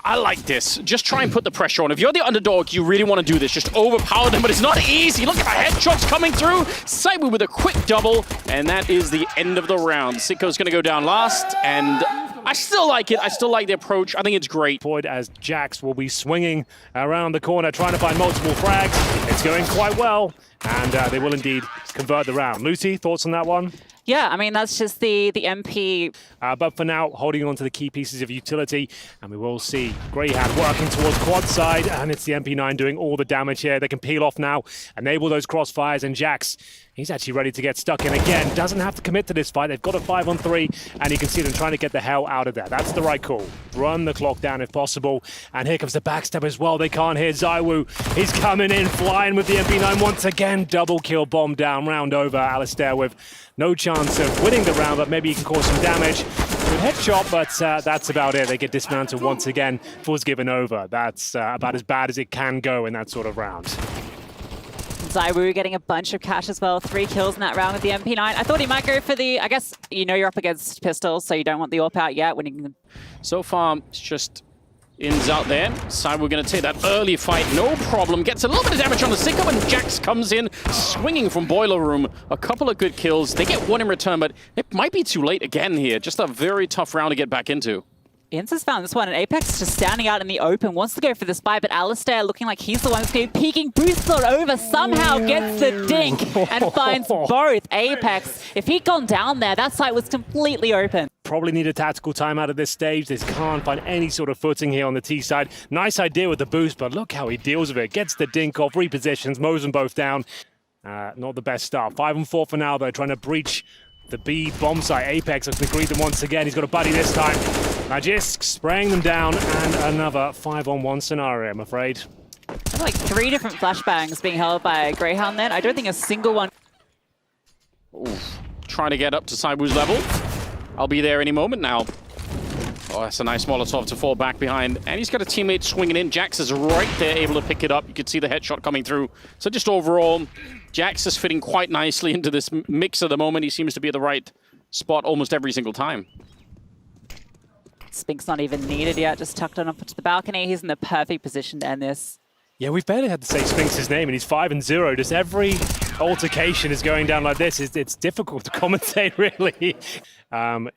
I like this. Just try and put the pressure on. If you're the underdog, you really want to do this. Just overpower them, but it's not easy. Look at the headshots coming through. Saibu with a quick double, and that is the end of the round. Sicko's going to go down last, and I still like it. I still like the approach. I think it's great. Point as JACKZ will be swinging around the corner, trying to find multiple frags. It's going quite well, and they will indeed convert the round. Lucy, thoughts on that one? Yeah, I mean, that's just the MP. But for now, holding on to the key pieces of utility, and we will see Grayhound working towards quad side, and it's the MP9 doing all the damage here. They can peel off now, enable those crossfires, and JACKZ, he's actually ready to get stuck in again. Doesn't have to commit to this fight. They've got a 5-on-3, and you can see them trying to get the hell out of there. That's the right call. Run the clock down if possible, and here comes the backstab as well. They can't hear ZywOo. He's coming in, flying with the MP9 once again. Double kill, bomb down, round over. Alistair with no chance of winning the round, but maybe he can cause some damage. Good headshot, but that's about it. They get dismantled once again. Full's given over. That's about as bad as it can go in that sort of round. ZywOo getting a bunch of cash as well. 3 kills in that round with the MP9. I thought he might go for the, I guess, you know you're up against pistols, so you don't want the AWP out yet when you can. So far, it's just Ins out there. Saibu going to take that early fight, no problem. Gets a little bit of damage on the Sicko, and JACKZ comes in, swinging from Boiler Room. A couple of good kills. They get one in return, but it might be too late again here. Just a very tough round to get back into. Ence has found this one, and Apex just standing out in the open, wants to go for the spy, but Alistair looking like he's the one who's going to be peeking, boosts it over, somehow gets the dink, and finds both. Apex, if he'd gone down there, that site was completely open. Probably need a tactical timeout at this stage. They can't find any sort of footing here on the T side. Nice idea with the boost, but look how he deals with it. Gets the dink off, repositions, mows them both down. Not the best start. 5-on-4 for now, though, trying to breach the B bomb site. Apex looking to greet them once again. He's got a buddy this time. Magisk spraying them down, and another 5-on-1 scenario, I'm afraid. There's like 3 different flashbangs being held by Grayhound then. I don't think a single one. Oof. Trying to get up to Saibu's level. I'll be there any moment now. Oh, that's a nice Molotov to fall back behind. And he's got a teammate swinging in. JACKZ is right there, able to pick it up. You can see the headshot coming through. So just overall, JACKZ is fitting quite nicely into this mix at the moment. He seems to be at the right spot almost every single time. Spink's not even needed yet, just tucked on up to the balcony. He's in the perfect position to end this. Yeah, we've barely had to say Spinks' name, and he's 5-0. Just every altercation is going down like this. It's difficult to commentate, really.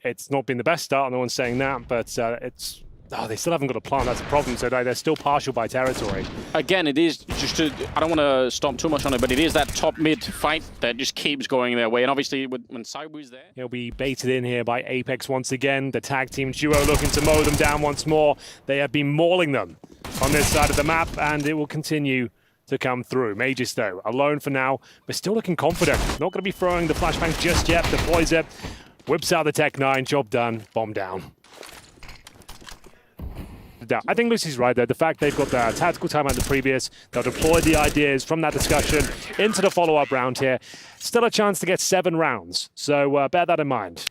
It's not been the best start, no one's saying that, but it's... Oh, they still haven't got a plan, that's a problem, so they're still partial by territory. Again, it is just I don't want to stomp too much on it, but it is that top-mid fight that just keeps going their way, and obviously when Saibu's there... He'll be baited in here by Apex once again. The tag team duo looking to mow them down once more. They have been mauling them on this side of the map, and it will continue to come through. mejores, though, alone for now, but still looking confident. Not going to be throwing the flashbang just yet. Deploys it, whips out the Tech 9, job done, bomb down. I think Lucy's right there. The fact they've got the tactical time out the previous, they'll deploy the ideas from that discussion into the follow-up round here. Still a chance to get 7 rounds, so bear that in mind.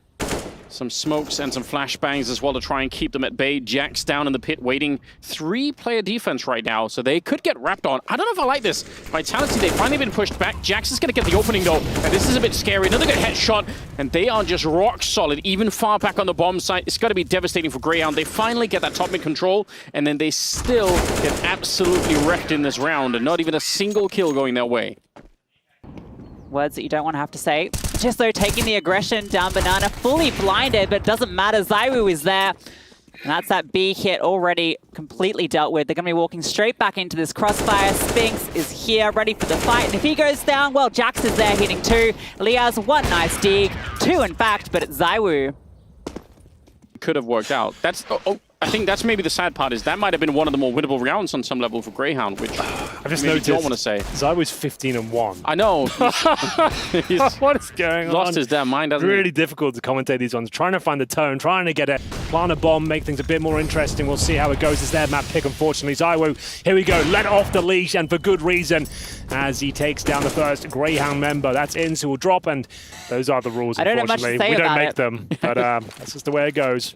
Some smokes and some flashbangs as well to try and keep them at bay. JACKZ down in the pit waiting. 3-player defense right now, so they could get wrapped on. I don't know if I like this. Vitality, they've finally been pushed back. JACKZ is going to get the opening, though, and this is a bit scary. Another good headshot, and they are just rock solid, even far back on the bomb site. It's got to be devastating for Grayhound. They finally get that top mid control, and then they still get absolutely wrecked in this round, and not even a single kill going their way. Words that you don't want to have to say. Just though taking the aggression down Banana, fully blinded, but it doesn't matter. ZywOo is there. And that's that B hit already completely dealt with. They're going to be walking straight back into this crossfire. Spinks is here, ready for the fight. And if he goes down, well, JACKZ is there hitting 2. Liaz, 1 nice dig. 2 in fact, but it's ZywOo. Could have worked out. That's... I think that's maybe the sad part, is that might have been one of the more winnable rounds on some level for Grayhound, which I've just maybe noticed, don't want to say. ZywOo's 15-1. I know. What is going on? Lost his damn mind, hasn't Really difficult to commentate these ones. Trying to find the tone, trying to get it, plant a bomb, make things a bit more interesting. We'll see how it goes. It's their map pick, unfortunately. ZywOo, here we go, let off the leash, and for good reason, as he takes down the first Grayhound member. That's Ence who will drop, and those are the rules, unfortunately. We don't make them, but that's just the way it goes.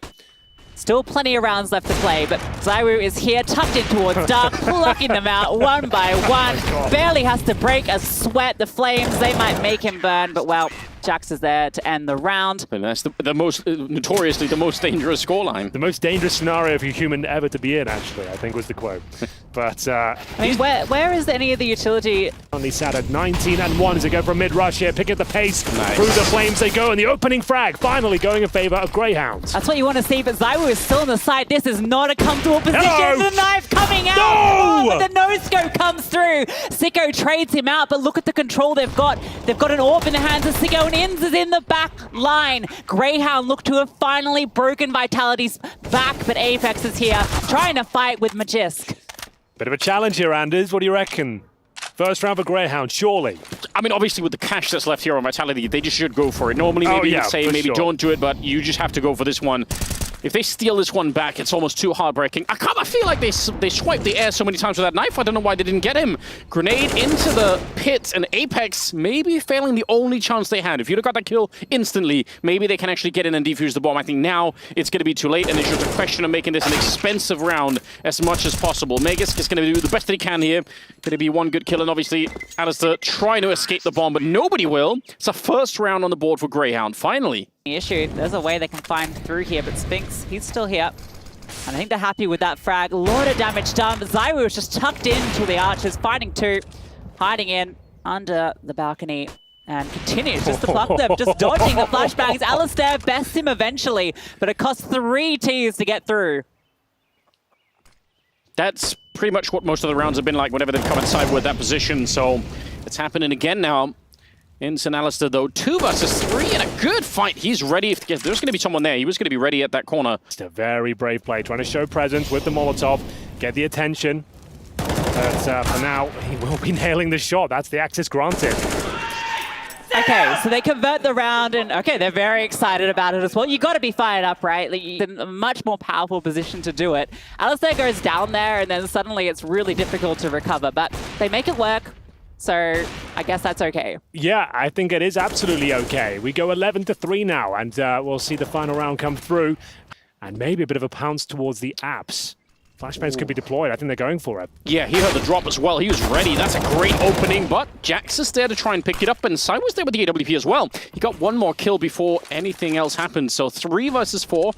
Still plenty of rounds left to play, but ZywOo is here, tucked in towards Dark, plucking them out 1 by 1. Barely has to break a sweat. The flames, they might make him burn, but well, JACKZ is there to end the round. And that's the most, notoriously the most dangerous scoreline. The most dangerous scenario for a human ever to be in, actually, I think was the quote. But I mean, where is any of the utility? only sat at 19-1 as they go for a mid-rush here, picking up the pace. Nice. Through the flames they go, and the opening frag finally going in favor of Grayhound. That's what you want to see, but ZywOo is still on the side. This is not a comfortable position. Hello. The knife coming out. No! Oh, but the no-scope comes through. csgo trades him out, but look at the control they've got. They've got an AWP in the hands of csgo, and Ence is in the back line. Grayhound look to have finally broken Vitality's back, but Apex is here trying to fight with Magisk. Bit of a challenge here, Anders. What do you reckon? First round for Grayhound, surely. I mean, obviously, with the cash that's left here on Vitality, they just should go for it. Normally, maybe you'd say, maybe don't do it, but you just have to go for this one. If they steal this one back, it's almost too heartbreaking. I feel like they swiped the air so many times with that knife. I don't know why they didn't get him. Grenade into the pit, and Apex maybe failing the only chance they had. If you'd have got that kill instantly, maybe they can actually get in and defuse the bomb. I think now it's going to be too late, and it's just a question of making this an expensive round as much as possible. mejores is going to do the best that he can here. Going to be one good kill, and obviously Alistair trying to escape the bomb, but nobody will. It's a first round on the board for Grayhound, finally. Issue. There's a way they can find through here, but Spinks, he's still here. And I think they're happy with that frag. A lot of damage done, but ZywOo is just tucked into the archers, fighting two, hiding in under the balcony, and continues just to pluck them, just dodging the flashbangs. Alistair bests him eventually, but it costs 3 Ts to get through. That's pretty much what most of the rounds have been like whenever they've come inside with that position, so it's happening again now. Ence and Alistair, though, 2 versus 3 and a good fight. He's ready. If there's going to be someone there, he was going to be ready at that corner. Just a very brave play, trying to show presence with the Molotov, get the attention. But for now, he will be nailing the shot. That's the access granted. Okay, so they convert the round, and okay, they're very excited about it as well. You got to be fired up, right? Like, you're in a much more powerful position to do it. Alistair goes down there, and then suddenly it's really difficult to recover, but they make it work. So I guess that's okay. Yeah, I think it is absolutely okay. We go 11-3 now, and we'll see the final round come through. And maybe a bit of a pounce towards the apps. Flashbangs could be deployed. I think they're going for it. Yeah, he heard the drop as well. He was ready. That's a great opening, but JACKZ is there to try and pick it up, and Sai was there with the AWP as well. He got one more kill before anything else happened, so 3 versus 4.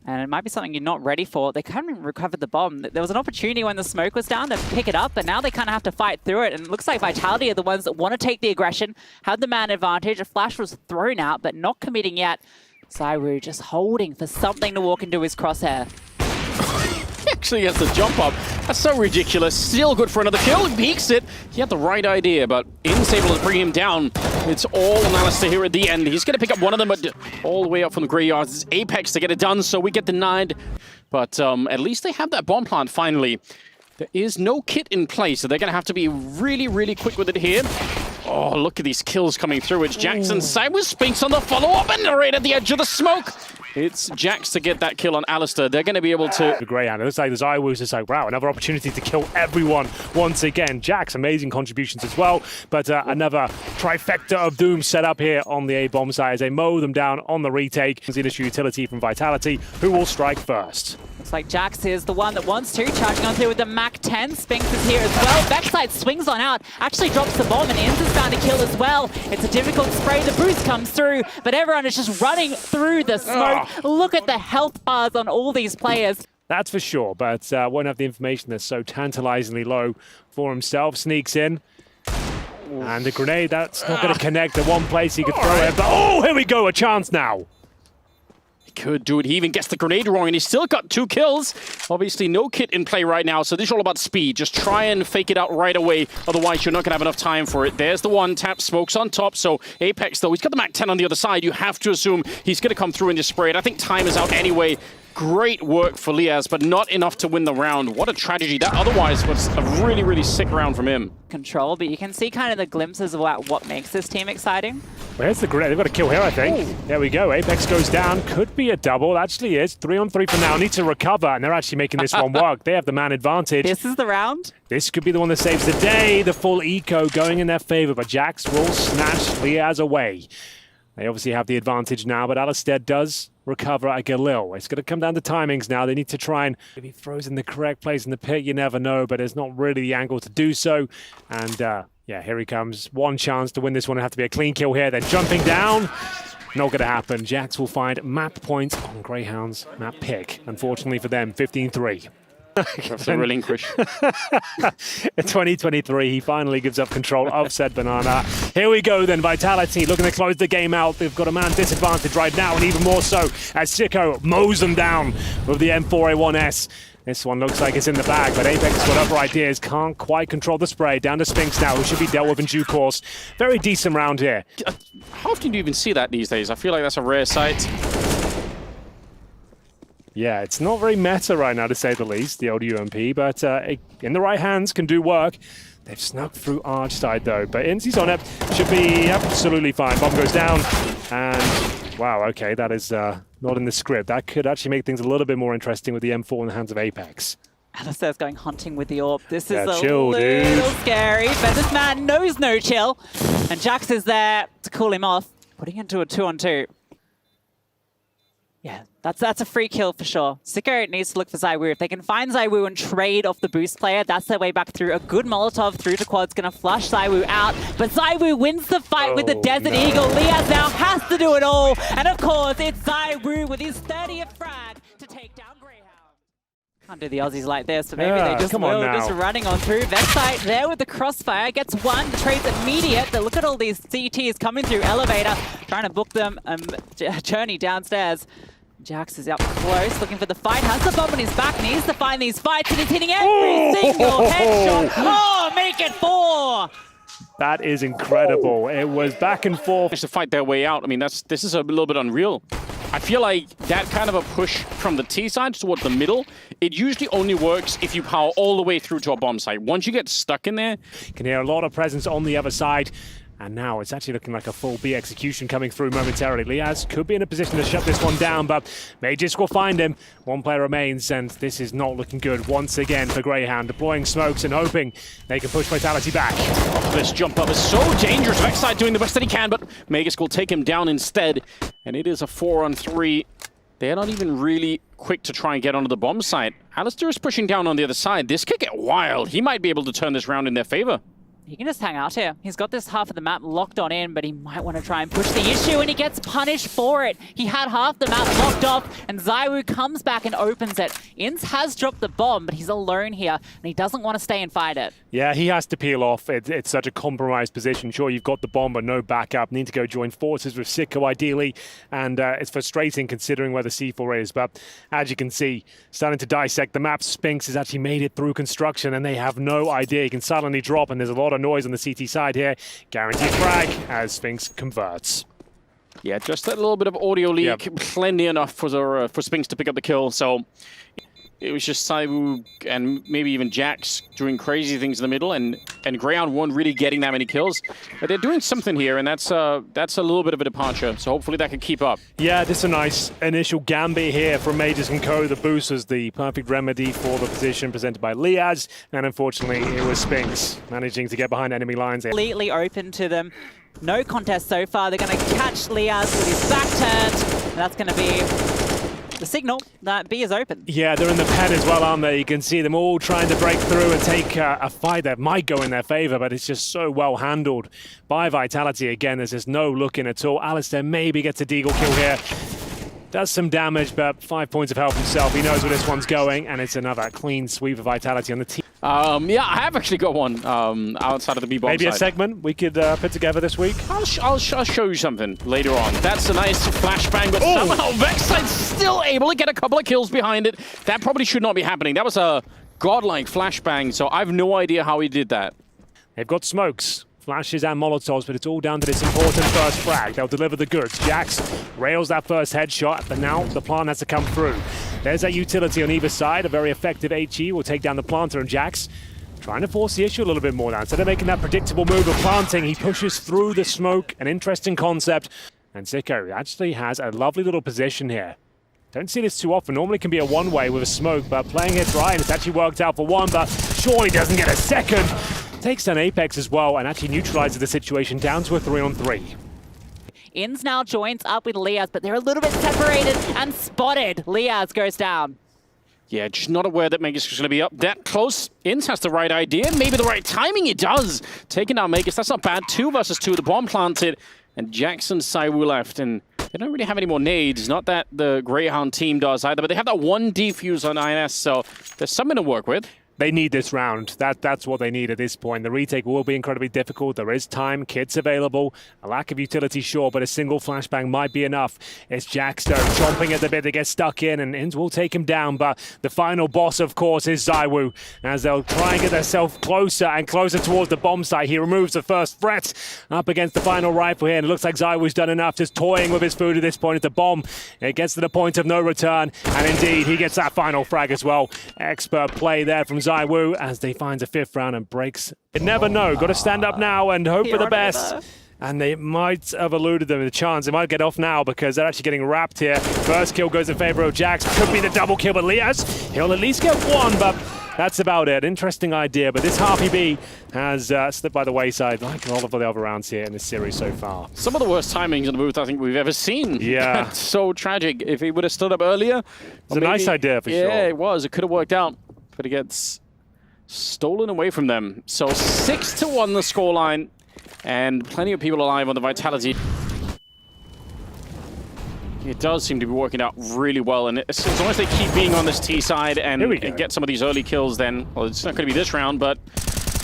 And it might be something you're not ready for. They kind of recovered the bomb. There was an opportunity when the smoke was down to pick it up, but now they kind of have to fight through it. And it looks like Vitality are the ones that want to take the aggression, had the man advantage. A flash was thrown out, but not committing yet. ZywOo just holding for something to walk into his crosshair. Actually gets the jump up. That's so ridiculous. Still good for another kill. He peeks it. He had the right idea, but Ence able to bring him down. It's all on Alistair here at the end. He's going to pick up one of them, but all the way up from the graveyard. It's Apex to get it done, so we get denied. But at least they have that bomb plant finally. There is no kit in place, so they're going to have to be really, really quick with it here. Oh, look at these kills coming through. It's Jackson side with Spinks on the follow-up and right at the edge of the smoke. It's JACKZ to get that kill on Alistair. They're going to be able to... The Grayhound. It looks like the ZywOo is just like, wow, another opportunity to kill everyone once again. JACKZ, amazing contributions as well, but another trifecta of doom set up here on the A-bomb side as they mow them down on the retake. The initial utility from Vitality, who will strike first. Looks like JACKZ is the one that wants to, charging on through with the MAC-10. Spinks is here as well. Backside swings on out, actually drops the bomb, and Ence is found to kill as well. It's a difficult spray. The boost comes through, but everyone is just running through the smoke. Look at the health bars on all these players. That's for sure, but won't have the information that's so tantalizingly low for himself. Sneaks in. And the grenade, that's not going to connect to one place he could throw it. But oh, here we go, a chance now. Could do it. He even gets the grenade wrong, and he's still got 2 kills. Obviously, no kit in play right now, so this is all about speed. Just try and fake it out right away, otherwise you're not going to have enough time for it. There's the one tap, smokes on top, so Apex, though, he's got the MAC-10 on the other side. You have to assume he's going to come through and just spray it. I think time is out anyway. Great work for Liaz, but not enough to win the round. What a tragedy. That otherwise was a really, really sick round from him. Control, but you can see kind of the glimpses of what makes this team exciting. Where's the grenade? They've got a kill here, I think. Ooh. There we go. Apex goes down. Could be a double. Actually is. 3-on-3 for now. Need to recover, and they're actually making this one work. They have the man advantage. This is the round. This could be the one that saves the day. The full eco going in their favor, but JACKZ will snatch Liaz away. They obviously have the advantage now, but Alistair does recover a Galil. It's going to come down to timings now. They need to try and, if he throws in the correct place in the pit, you never know, but there's not really the angle to do so. And Yeah, here he comes. One chance to win this one. It'll have to be a clean kill here. Then jumping down. Not going to happen. JACKZ will find map points on Grayhound's map pick. Unfortunately for them, 15-3. That's a relinquish. In 2023, he finally gives up control of said banana. Here we go then, Vitality looking to close the game out. They've got a man disadvantage right now, and even more so as csgo mows them down with the M4A1S. This one looks like it's in the bag, but Apex has got other ideas. Can't quite control the spray. Down to Spinks now, who should be dealt with in due course. Very decent round here. How often do you even see that these days? I feel like that's a rare sight. Yeah, it's not very meta right now, to say the least, the old UMP, but in the right hands can do work. They've snuck through Arch side, though, but Ence's on it. Should be absolutely fine. Bomb goes down, and wow, okay, that is not in the script. That could actually make things a little bit more interesting with the M4 in the hands of Apex. Alistair's going hunting with the orb. This is a chill, little scary, but this man knows no chill. And JACKZ is there to cool him off, putting into a 2-on-2. Yeah, that's a free kill for sure. csgo needs to look for ZywOo. If they can find ZywOo and trade off the boost player, that's their way back through. A good Molotov through to Quad's going to flush ZywOo out. But ZywOo wins the fight with the Desert Eagle. Liaz now has to do it all. And of course, it's ZywOo with his 30th frag to take down Grayhound. Can't do the Aussies like this, but maybe they just will. Just running on through. Vexite there with the crossfire. Gets one. The trade's immediate. But look at all these CTs coming through Elevator. Trying to book them journey downstairs. JACKZ is up close, looking for the fight. Has the bomb on his back. Needs to find these fights. And he's hitting every single headshot. Oh, make it 4! That is incredible. It was back and forth. To fight their way out. I mean, this is a little bit unreal. I feel like that kind of a push from the T side towards the middle, it usually only works if you power all the way through to a bomb site. Once you get stuck in there... You can hear a lot of presence on the other side. And now it's actually looking like a full B execution coming through momentarily. Liaz could be in a position to shut this one down, but mejores will find him. One player remains, and this is not looking good once again for Grayhound. Deploying smokes and hoping they can push Vitality back. Oh, this jump up is so dangerous. Vexite doing the best that he can, but mejores will take him down instead. And it is a 4-on-3. They're not even really quick to try and get onto the bomb site. Alistair is pushing down on the other side. This could get wild. He might be able to turn this round in their favor. He can just hang out here. He's got this half of the map locked on in, but he might want to try and push the issue, and he gets punished for it. He had half the map locked off, and ZywOo comes back and opens it. Ence has dropped the bomb, but he's alone here, and he doesn't want to stay and fight it. Yeah, he has to peel off. It's such a compromised position. Sure, you've got the bomb, but no backup. Need to go join forces with csgo ideally, and it's frustrating considering where the C4 is. But as you can see, starting to dissect the map, Spinks has actually made it through construction, and they have no idea. He can suddenly drop, and there's a lot of noise on the CT side here. Guaranteed frag as Spinks converts. Yeah, just that little bit of audio leak, plenty enough for Spinks to pick up the kill. So it was just ZywOo and maybe even JACKZ doing crazy things in the middle, and Grayhound weren't really getting that many kills. But they're doing something here, and that's a little bit of a departure. So hopefully that can keep up. Yeah, this is a nice initial gambit here from mejores and co. The boost was the perfect remedy for the position presented by Liaz, and unfortunately it was Spinks managing to get behind enemy lines. Completely open to them. No contest so far. They're going to catch Liaz with his back turned. And that's going to be the signal that B is open. Yeah, they're in the pen as well, aren't they? You can see them all trying to break through and take a fight that might go in their favor, but it's just so well handled by Vitality. Again, there's just no looking at all. Alistair maybe gets a deagle kill here. Does some damage, but 5 points of health himself. He knows where this one's going, and it's another clean sweep of Vitality on the team. Yeah, I have actually got one outside of the B-bomb Maybe side. a segment we could put together this week. I'll show you something later on. That's a nice flashbang, but somehow Vexite's still able to get a couple of kills behind it. That probably should not be happening. That was a godlike flashbang, so I have no idea how he did that. They've got smokes, flashes and molotovs, but it's all down to this important first frag. They'll deliver the goods. JACKZ rails that first headshot, but now the plant has to come through. There's that utility on either side. A very effective HE will take down the planter, and JACKZ trying to force the issue a little bit more now. Instead of making that predictable move of planting, he pushes through the smoke. An interesting concept. And csgo actually has a lovely little position here. Don't see this too often. Normally it can be a one-way with a smoke, but playing it right, and it's actually worked out for one, but surely doesn't get a second. Takes down Apex as well, and actually neutralizes the situation down to a 3-on-3. Ence now joins up with Liaz, but they're a little bit separated and spotted. Liaz goes down. Yeah, just not aware that Magus is going to be up that close. Ence has the right idea, maybe the right timing. He does. Taking down Magus, that's not bad. 2 versus 2, the bomb planted, and Jackson Saiwu left, and they don't really have any more nades. Not that the Grayhound team does either, but they have that 1 defuse on INS, so there's something to work with. They need this round. That's what they need at this point. The retake will be incredibly difficult. There is time, kits available, a lack of utility, sure, but a single flashbang might be enough. It's JACKZ chomping at the bit to get stuck in, and Ence will take him down, but the final boss, of course, is Zaiwu, as they'll try and get themselves closer and closer towards the bomb site. He removes the first threat up against the final rifle here, and it looks like Zaiwu's done enough, just toying with his food at this point. It's a bomb. It gets to the point of no return, and indeed, he gets that final frag as well. Expert play there from Zaiwu as they finds a 5th round and breaks. You never know. Got to stand up now and hope for the best. And they might have eluded them the chance. They might get off now because they're actually getting wrapped here. First kill goes in favor of JACKZ. Could be the double kill, but Liaz, he'll at least get 1, but that's about it. Interesting idea, but this Harpy B has slipped by the wayside like all of the other rounds here in this series so far. Some of the worst timings in the booth I think we've ever seen. Yeah. So tragic. If he would have stood up earlier. It's a nice idea for sure. Yeah, it was. It could have worked out, but it gets stolen away from them. So 6-1 the scoreline, and plenty of people alive on the Vitality. It does seem to be working out really well, and as long as they keep being on this T side and get some of these early kills, then, well, it's not going to be this round, but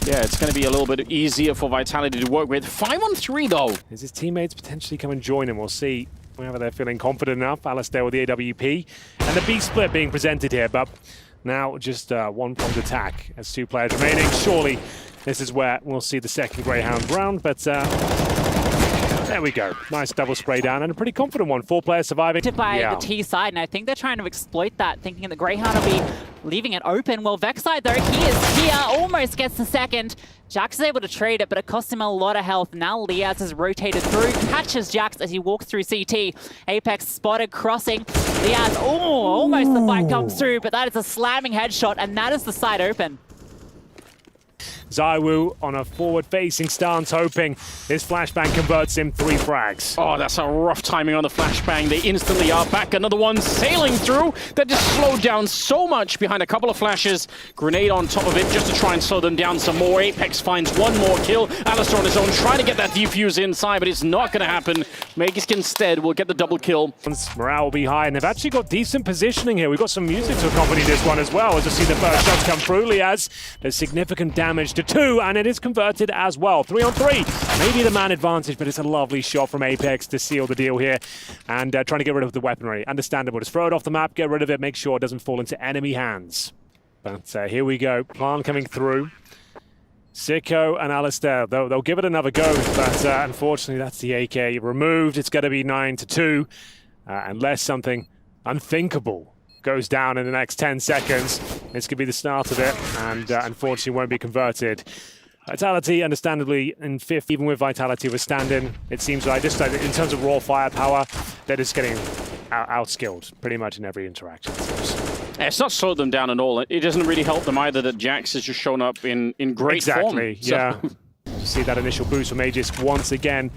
yeah, it's going to be a little bit easier for Vitality to work with. 5-on-3 though. Is his teammates potentially come and join him? We'll see whether they're feeling confident enough. Alistair with the AWP, and the B split being presented here, but now just 1-point attack as 2 players remaining. Surely this is where we'll see the second Grayhound round, but there we go. Nice double spray down and a pretty confident one. 4 players surviving. By the T side, and I think they're trying to exploit that, thinking that Grayhound will be leaving it open. Well, Vexside, though, he is here, almost gets the second. JACKZ is able to trade it, but it cost him a lot of health. Now Liaz has rotated through, catches JACKZ as he walks through CT. Apex spotted, crossing. Liaz, almost the fight comes through, but that is a slamming headshot, and that is the side open. Zaiwu on a forward-facing stance, hoping his flashbang converts him 3 frags. Oh, that's a rough timing on the flashbang. They instantly are back. Another one sailing through. That just slowed down so much behind a couple of flashes. Grenade on top of it just to try and slow them down some more. Apex finds 1 more kill. Alistair on his own trying to get that defuse inside, but it's not going to happen. Magus instead will get the double kill. Morale will be high, and they've actually got decent positioning here. We've got some music to accompany this one as well, as you see the first shots come through. Liaz, there's significant damage to 2, and it is converted as well. 3-on-3. Maybe the man advantage, but it's a lovely shot from Apex to seal the deal here. And trying to get rid of the weaponry. Understandable. Just throw it off the map, get rid of it, make sure it doesn't fall into enemy hands. But here we go. Plan coming through. csgo and Alistair, they'll give it another go, but unfortunately that's the AK removed. It's going to be 9-2, unless something unthinkable goes down in the next 10 seconds. This could be the start of it, and unfortunately won't be converted. Vitality, understandably, in 5th, even with Vitality withstanding, it seems like, just like in terms of raw firepower, they're just getting outskilled pretty much in every interaction. It's not slowed them down at all. It doesn't really help them either that JACKZ has just shown up in great form. Exactly, yeah. You see that initial boost from Aegis once again,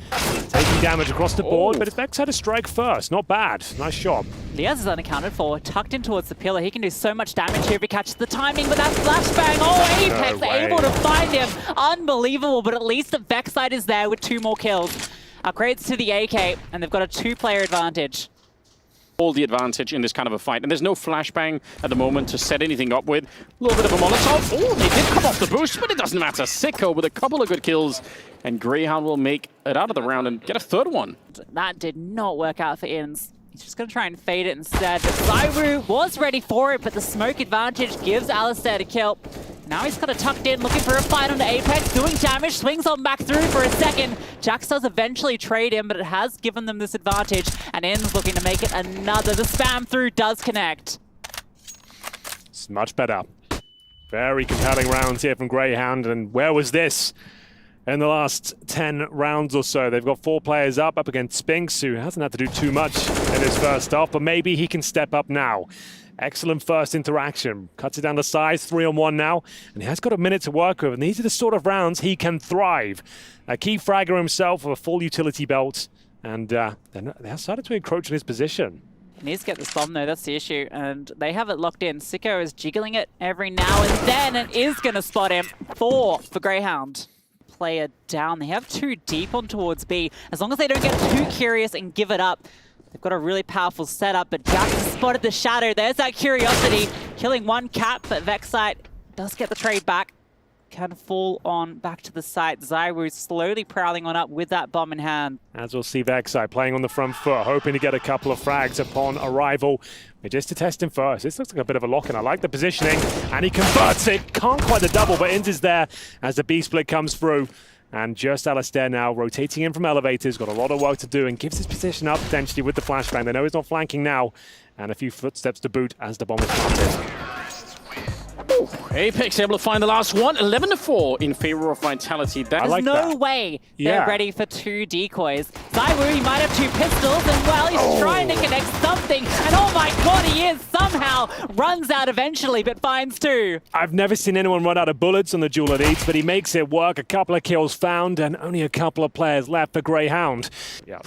taking damage across the board, but it's Vex had a strike first. Not bad. Nice shot. Liaz is unaccounted for, tucked in towards the pillar. He can do so much damage here if he catches the timing, but that flashbang, Apex able to find him. Unbelievable, but at least the Vexside is there with 2 more kills. Upgrades to the AK, and they've got a 2-player advantage. All the advantage in this kind of a fight, and there's no flashbang at the moment to set anything up with. A little bit of a Molotov. Oh, they did come off the boost, but it doesn't matter. csgo with a couple of good kills, and Grayhound will make it out of the round and get a 3rd one. That did not work out for Ence. He's just going to try and fade it instead. But Zaiwu was ready for it, but the smoke advantage gives Alistair a kill. Now he's kind of tucked in, looking for a fight onto Apex, doing damage, swings on back through for a second. JACKZ does eventually trade him, but it has given them this advantage, and Ence looking to make it another. The spam through does connect. It's much better. Very compelling rounds here from Grayhound, and where was this in the last 10 rounds or so? They've got 4 players up against Spinks, who hasn't had to do too much in his first off, but maybe he can step up now. Excellent first interaction. Cuts it down to size, 3-on-1 now. And he has got a minute to work with. And these are the sort of rounds he can thrive. A key fragger himself with a full utility belt. And they have started to encroach on his position. He needs to get this bomb though, that's the issue. And they have it locked in. Sicko is jiggling it every now and then and is going to spot him. 4 for Grayhound. Player down. They have 2 deep on towards B. As long as they don't get too curious and give it up, they've got a really powerful setup. But JACKZ spotted the shadow. There's that curiosity. Killing 1 cap, but vexite does get the trade back. Can fall on back to the site. ZywOo slowly prowling on up with that bomb in hand. As we'll see vexite playing on the front foot, hoping to get a couple of frags upon arrival. But just to test him first. This looks like a bit of a lock-in. I like the positioning, and he converts it. Can't quite the double, but Ence is there as the B-split comes through. And just Alistair now rotating in from elevators. Got a lot of work to do and gives his position up potentially with the flashbang. They know he's not flanking now. And a few footsteps to boot as the bomb is planted. Apex able to find the last one. 11-4 in favor of Vitality. That There's is no way they're ready for 2 decoys. ZywOo, he might have 2 pistols, and well, he's trying to connect something. And oh my god, he is somehow runs out eventually, but finds 2. I've never seen anyone run out of bullets on the duel elites, but he makes it work. A couple of kills found, and only a couple of players left for Grayhound. Yeah.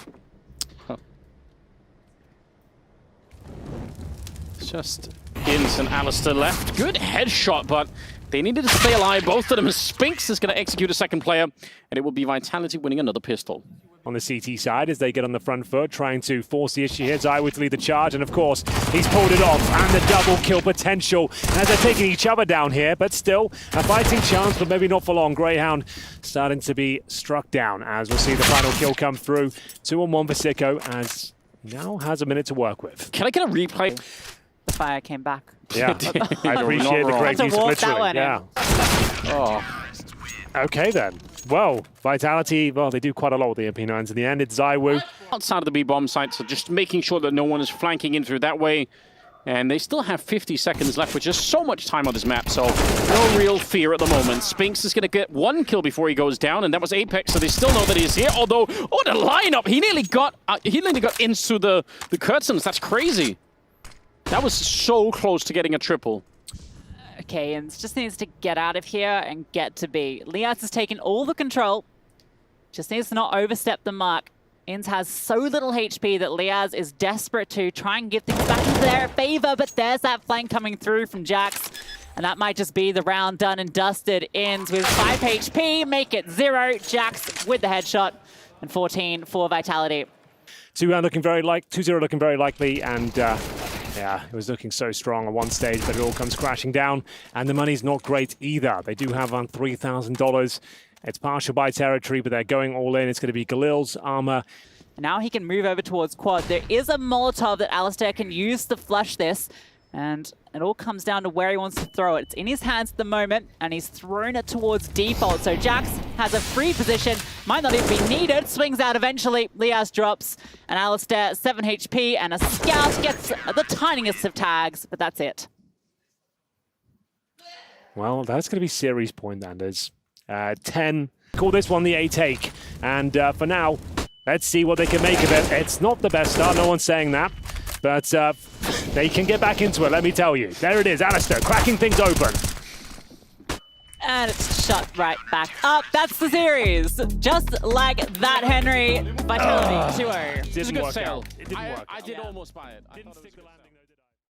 It's just Ence and Alistair left. Good headshot, but they needed to stay alive. Both of them. Spinks is going to execute a second player, and it will be Vitality winning another pistol. On the CT side, as they get on the front foot, trying to force the issue here. ZywOo to lead the charge, and of course, he's pulled it off, and the double kill potential as they're taking each other down here, but still a fighting chance, but maybe not for long. Grayhound starting to be struck down, as we'll see the final kill come through. 2-on-1 for Sicko, as now has a minute to work with. Can I get a replay? The fire came back. Yeah, I appreciate the great use of literally. Yeah. Oh. Okay then. Well, Vitality, well, they do quite a lot with the MP9s. In the end, it's ZywOo. Outside of the B-bomb site, so just making sure that no one is flanking in through that way. And they still have 50 seconds left, with just so much time on this map, so no real fear at the moment. Spinks is going to get 1 kill before he goes down, and that was Apex, so they still know that he's here. Although, oh, the lineup! He nearly got into the curtains. That's crazy. That was so close to getting a triple. Okay, Ence just needs to get out of here and get to B. Lias has taken all the control. Just needs to not overstep the mark. Ence has so little HP that Lias is desperate to try and get things back into their favor, but there's that flank coming through from JACKZ. And that might just be the round done and dusted. Ence with 5 HP, make it 0. JACKZ with the headshot, and 14 for Vitality. 2-0 looking very likely, and yeah, it was looking so strong at one stage, but it all comes crashing down, and the money's not great either. They do have on $3,000. It's partial buy territory, but they're going all in. It's going to be Galil's armor. Now he can move over towards quad. There is a Molotov that Alistair can use to flush this, and it all comes down to where he wants to throw it. It's in his hands at the moment, and he's thrown it towards default. So JACKZ has a free position, might not even be needed, swings out eventually. Lias drops, and Alistair 7 HP, and a scout gets the tiniest of tags, but that's it. Well, that's going to be series point then. There's 10. Call this one the A-take. And for now, let's see what they can make of it. It's not the best start, no one's saying that. But they can get back into it, let me tell you. There it is, Alistair cracking things open. And it's shut right back up. That's the series. Just like that, Henry. Vitality 2-0. Didn't work sale. out. It didn't work. I did almost buy it. Didn't stick the landing.